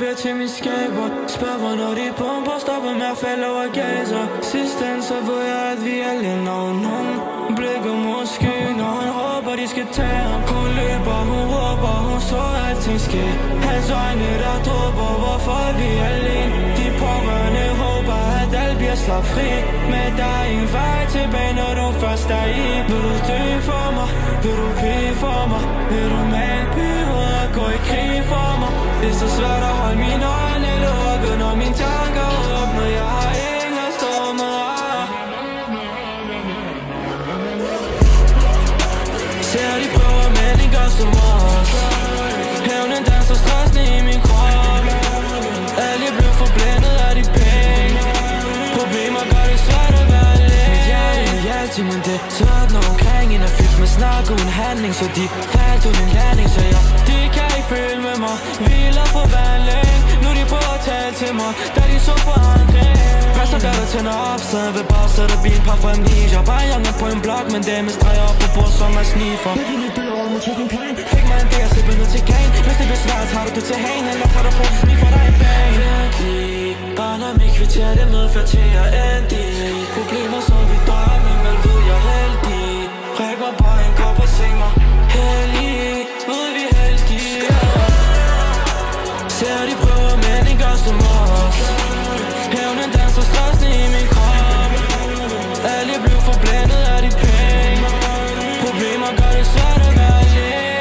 beder til min skaber. Spørg hvornår de pumper stopper med at falde over gaser. Sidst den så ved jeg at vi alle når nogen blikker mod skyen, og han håber de skal tage ham. Hun løber, hun råber, hun så alting ske. Hans øjne der dråber, hvorfor er vi alene? De pårørende håber at alt bliver slappet fri, men der er ingen vej tilbage når du først er i. Vil du dø for mig? Vil du pige for mig? Vil du male byhoved og gå i krig for mig? Det er så svært at holde mine øjne lukket, når mine tanker åbner. Jeg har ingen at stå med. Ser de prøver, men de gør som os. Hævnen danser stressen i min krop. Alle bliver forblændet af de penge. Problemer gør det svært at være alene. Mit hjerte er altid, men det er svært når omkring en er fyldt med snak uden handling. Så de faldt uden landing, så de kan ikke føle med mig. Hviler forvandling, nu de prøver at tale til mig, da de så forandring. Rester der der tænder op, stadig ved bagsætter bilen, par for amnesia. Bare janger på en blok, men det med streger op på bord som er sniffer. Jeg vil ikke dø over mod taking plan. Fik mig en dag, jeg slipper ned til gain. Hvis det bliver svært, tager du det til hagen, eller tager du på, så sniffer dig en bag. Bare når vi kvitterer det med, for til jeg endte i problemer som vi drømmer, men ved jeg heldig. Ræk mig bare en kop og sing mig heldig, ved vi heldige. Ser de prøver, men de gør som os. Hævnen danser stressen i min krop. Alle blev forblændet af de penge. Problemer gør det svært at være alene.